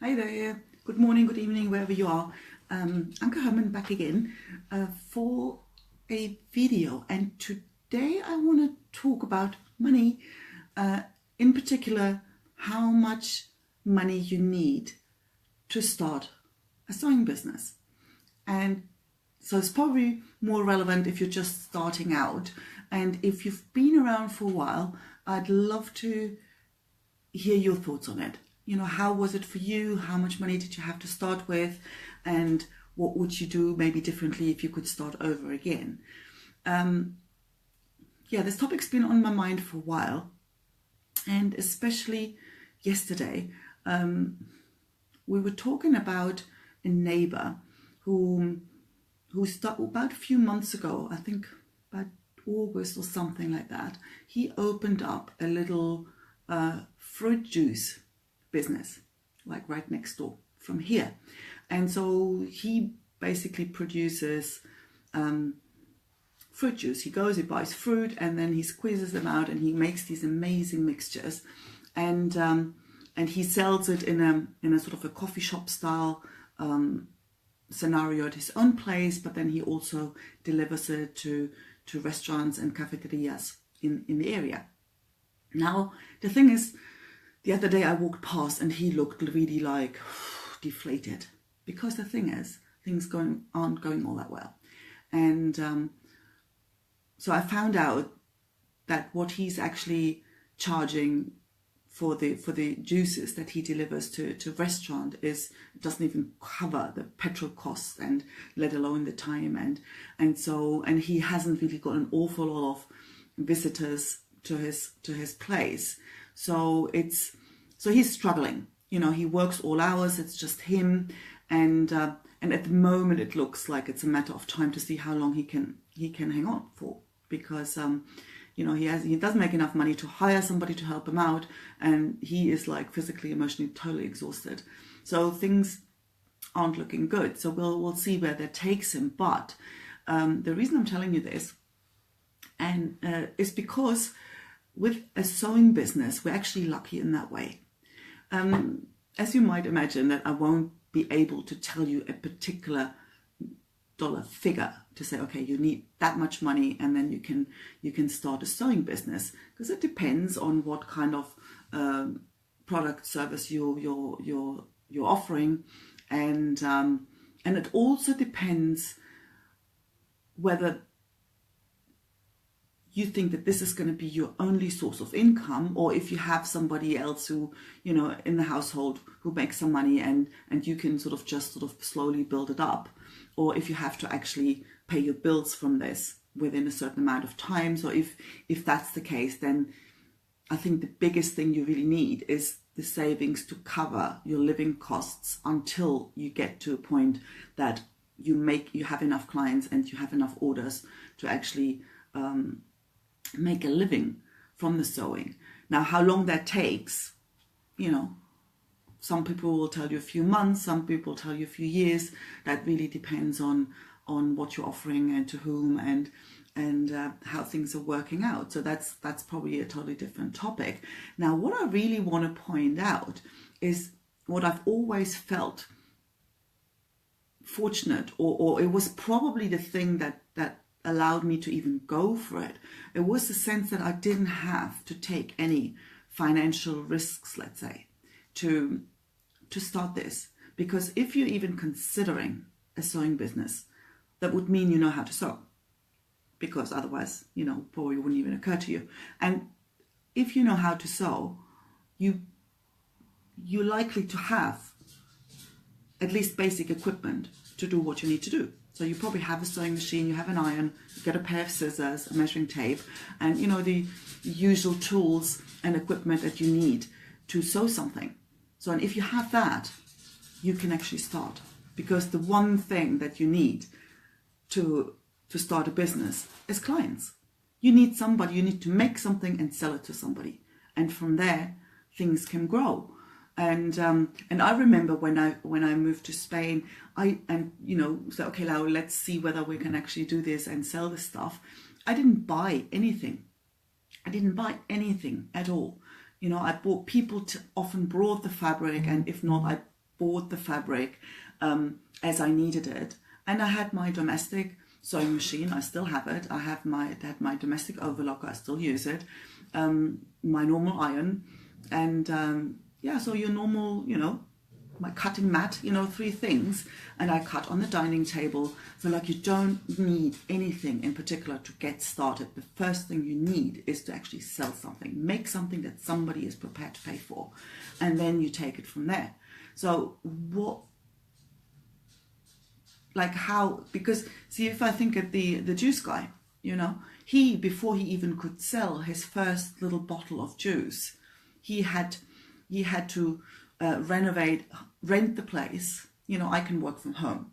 Hi there, good morning, good evening, wherever you are. Anke Herman back again for a video, and today I want to talk about money, in particular, how much money you need to start a sewing business. And so it's probably more relevant if you're just starting out. And if you've been around for a while, I'd love to hear your thoughts on it. You know, how was it for you? How much money did you have to start with? And what would you do maybe differently if you could start over again? This topic's been on my mind for a while. And especially yesterday, we were talking about a neighbor who about a few months ago, I think about August or something like that, he opened up a little fruit juice business, like right next door from here. And so he basically produces fruit juice. He buys fruit, and then he squeezes them out, and he makes these amazing mixtures, and he sells it in a sort of a coffee shop style scenario at his own place, but then he also delivers it to restaurants and cafeterias in the area. Now, the thing is, the other day I walked past and he looked really like deflated, because the thing is, things aren't going all that well. And so I found out that what he's actually charging for the juices that he delivers to restaurant doesn't even cover the petrol costs, and let alone the time, and he hasn't really got an awful lot of visitors to his place. So he's struggling. You know, he works all hours. It's just him, and at the moment it looks like it's a matter of time to see how long he can hang on for, because he doesn't make enough money to hire somebody to help him out, and he is like physically, emotionally, totally exhausted. So things aren't looking good. So we'll see where that takes him. But the reason I'm telling you this, and is because with a sewing business, we're actually lucky in that way. As you might imagine, that I won't be able to tell you a particular dollar figure to say, okay, you need that much money and then you can start a sewing business, because it depends on what kind of product service you're offering, and it also depends whether you think that this is going to be your only source of income, or if you have somebody else who, in the household who makes some money and you can sort of slowly build it up, or if you have to actually pay your bills from this within a certain amount of time. So if that's the case, then I think the biggest thing you really need is the savings to cover your living costs until you get to a point that you have enough clients and you have enough orders to actually make a living from the sewing. Now, how long that takes, some people will tell you a few months, some people tell you a few years. That really depends on what you're offering and to whom, and how things are working out. So that's probably a totally different topic. Now, what I really want to point out is what I've always felt fortunate, or it was probably the thing that allowed me to even go for it. It was the sense that I didn't have to take any financial risks, let's say, to start this. Because if you're even considering a sewing business, that would mean you know how to sew, because otherwise, probably wouldn't even occur to you. And if you know how to sew, you're likely to have at least basic equipment to do what you need to do. So you probably have a sewing machine, you have an iron, you get a pair of scissors, a measuring tape, and the usual tools and equipment that you need to sew something. So, and if you have that, you can actually start, because the one thing that you need to start a business is clients. You need somebody, you need to make something and sell it to somebody, and from there things can grow. And I remember when I moved to Spain, said, okay, now let's see whether we can actually do this and sell this stuff. I didn't buy anything. I didn't buy anything at all. I bought, people often brought the fabric, and if not, I bought the fabric as I needed it. And I had my domestic sewing machine. I still have it. I had my domestic overlocker. I still use it. My normal iron. And yeah, so your normal, my cutting mat, 3 things. And I cut on the dining table. So like, you don't need anything in particular to get started. The first thing you need is to actually sell something. Make something that somebody is prepared to pay for. And then you take it from there. So because see, if I think of the juice guy, he, before he even could sell his first little bottle of juice, he had to rent the place. I can work from home.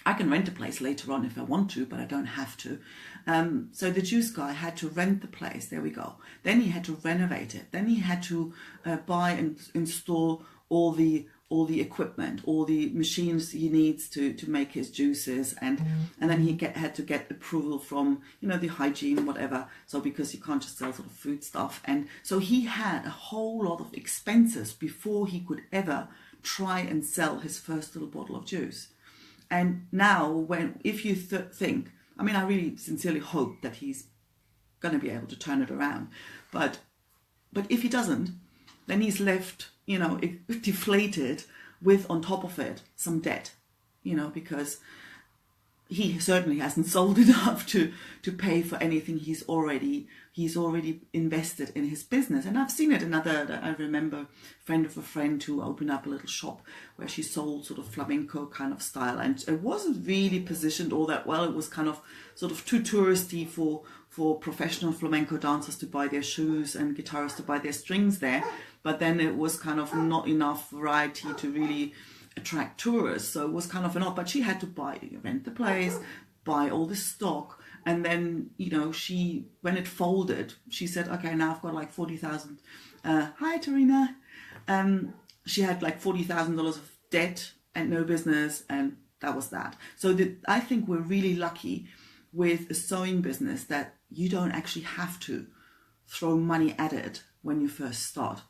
I can rent a place later on if I want to, but I don't have to. So the juice guy had to rent the place. There we go. Then he had to renovate it. Then he had to buy and install all the equipment, all the machines he needs to make his juices, and then he had to get approval from the hygiene, whatever. So because you can't just sell sort of food stuff, and so he had a whole lot of expenses before he could ever try and sell his first little bottle of juice. And now, if you think, I mean, I really sincerely hope that he's going to be able to turn it around, but if he doesn't, then he's left, deflated with, on top of it, some debt, because he certainly hasn't sold enough to pay for anything he's already invested in his business. And I've seen it in I remember a friend of a friend who opened up a little shop where she sold sort of flamenco kind of style, and it wasn't really positioned all that well. It was kind of sort of too touristy for professional flamenco dancers to buy their shoes and guitarists to buy their strings there. But then it was kind of not enough variety to really attract tourists. So it was kind of an odd, but she had to rent the place, buy all the stock. And then, when it folded, she said, okay, now I've got like 40,000. Hi, Tarina. She had like $40,000 of debt and no business. And that was that. So I think we're really lucky with a sewing business that you don't actually have to throw money at it when you first start.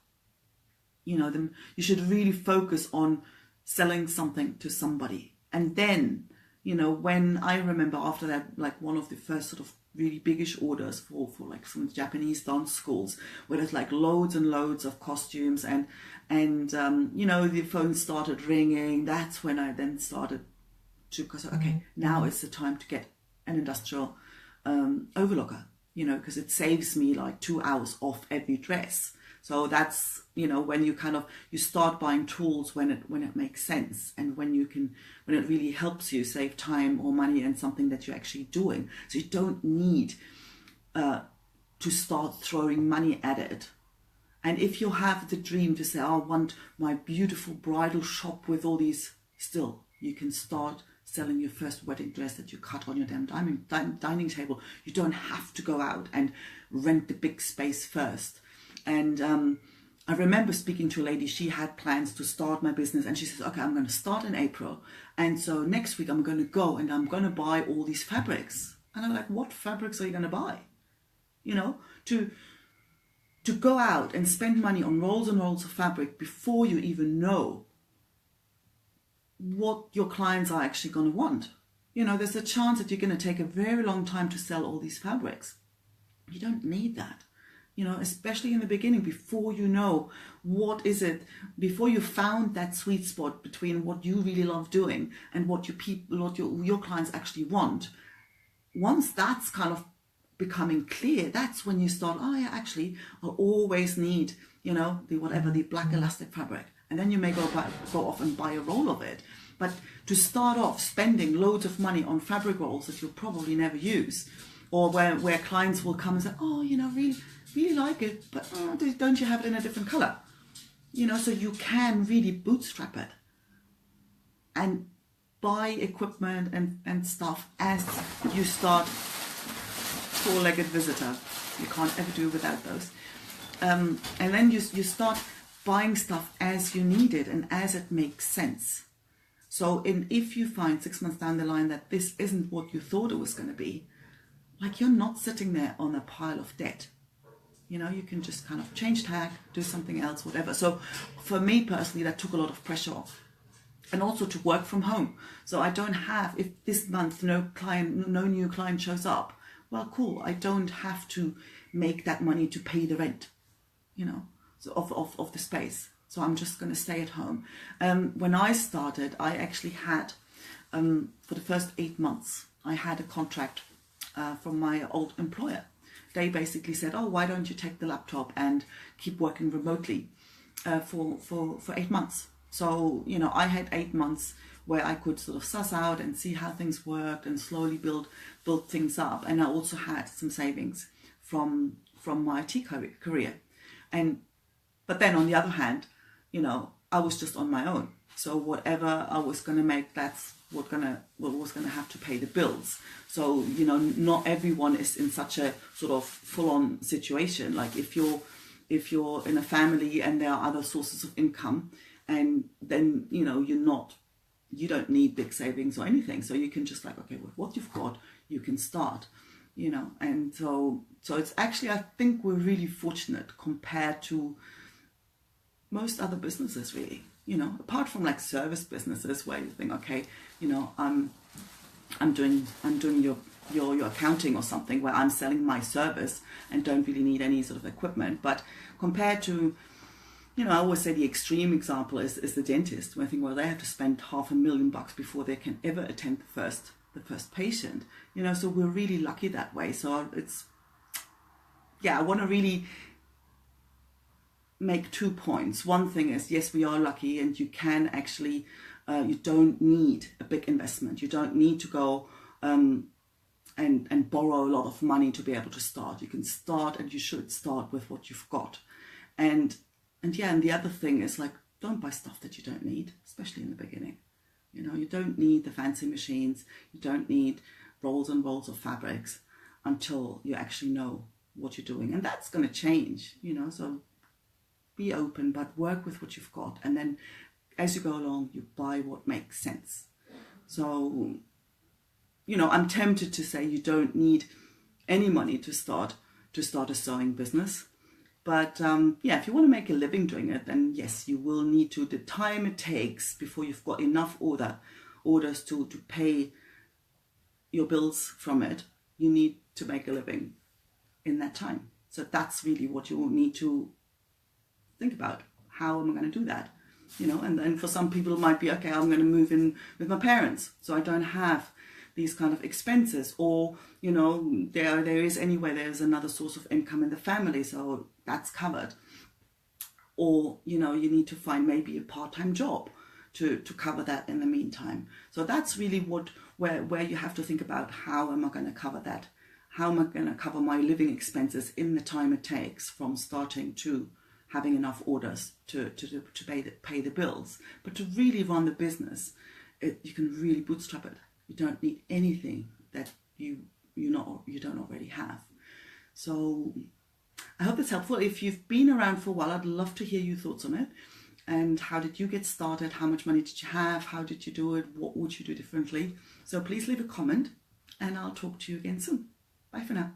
You should really focus on selling something to somebody. And then, when I remember after that, like one of the first sort of really biggish orders for like from the Japanese dance schools, where there's like loads and loads of costumes and the phone started ringing. That's when I then started to go, okay, now it's the time to get an industrial overlocker, because it saves me like 2 hours off every dress. So that's, when you start buying tools when it makes sense, and when it really helps you save time or money and something that you're actually doing. So you don't need to start throwing money at it. And if you have the dream to say, I want my beautiful bridal shop with all these, still, you can start selling your first wedding dress that you cut on your damn dining table. You don't have to go out and rent the big space first. And I remember speaking to a lady, she had plans to start my business, and she says, okay, I'm going to start in April. And so next week I'm going to go and I'm going to buy all these fabrics. And I'm like, what fabrics are you going to buy? To go out and spend money on rolls and rolls of fabric before you even know what your clients are actually going to want. There's a chance that you're going to take a very long time to sell all these fabrics. You don't need that. Especially in the beginning, before you know what is it, before you found that sweet spot between what you really love doing and what your clients actually want. Once that's kind of becoming clear, that's when you start, I'll always need, the black elastic fabric. And then you may go off and buy a roll of it. But to start off spending loads of money on fabric rolls that you'll probably never use, or where clients will come and say, really like it, but don't you have it in a different color? So you can really bootstrap it and buy equipment and stuff as you start. Four-legged visitor. You can't ever do without those. And then you start buying stuff as you need it and as it makes sense. So if you find 6 months down the line that this isn't what you thought it was going to be, like, you're not sitting there on a pile of debt. You can just kind of change tack, do something else, whatever. So for me personally, that took a lot of pressure off. and also to work from home. So I don't have, if this month no new client shows up, well, cool, I don't have to make that money to pay the rent, so of the space. So I'm just going to stay at home. When I started, I actually had, for the first 8 months, I had a contract from my old employer. They basically said, oh, why don't you take the laptop and keep working remotely for 8 months. So, I had 8 months where I could sort of suss out and see how things worked and slowly build things up. And I also had some savings from my IT career. But then on the other hand, I was just on my own. So whatever I was going to make, that's what was going to have to pay the bills. So, not everyone is in such a sort of full-on situation. Like if you're in a family and there are other sources of income, and then, you don't need big savings or anything. So you can just okay, with what you've got, you can start, and so it's actually, I think we're really fortunate compared to most other businesses, really, apart from like service businesses where you think, okay, I'm doing your accounting or something where I'm selling my service and don't really need any sort of equipment. But compared to, I always say the extreme example is the dentist, where I think, well, they have to spend $500,000 before they can ever attend the first patient, so we're really lucky that way. So I want to really make 2 points. One thing is, yes, we are lucky, and you can actually, you don't need a big investment. You don't need to go and borrow a lot of money to be able to start. You can start, and you should start with what you've got. And the other thing is, don't buy stuff that you don't need, especially in the beginning. You don't need the fancy machines. You don't need rolls and rolls of fabrics until you actually know what you're doing. And that's going to change, so be open, but work with what you've got. And then as you go along, you buy what makes sense. So, I'm tempted to say you don't need any money to start a sewing business. But if you want to make a living doing it, then yes, you will need to. The time it takes before you've got enough orders to pay your bills from it, you need to make a living in that time. So that's really what you will need to think about. How am I going to do that? And then for some people it might be, okay, I'm going to move in with my parents, so I don't have these kind of expenses, or there's another source of income in the family, so that's covered. Or you need to find maybe a part-time job to cover that in the meantime. So that's really where you have to think about, how am I going to cover that? How am I going to cover my living expenses in the time it takes from starting to having enough orders to pay the bills? But to really run the business, you can really bootstrap it. You don't need anything that you don't already have. So I hope that's helpful. If you've been around for a while, I'd love to hear your thoughts on it. And how did you get started? How much money did you have? How did you do it? What would you do differently? So please leave a comment, and I'll talk to you again soon. Bye for now.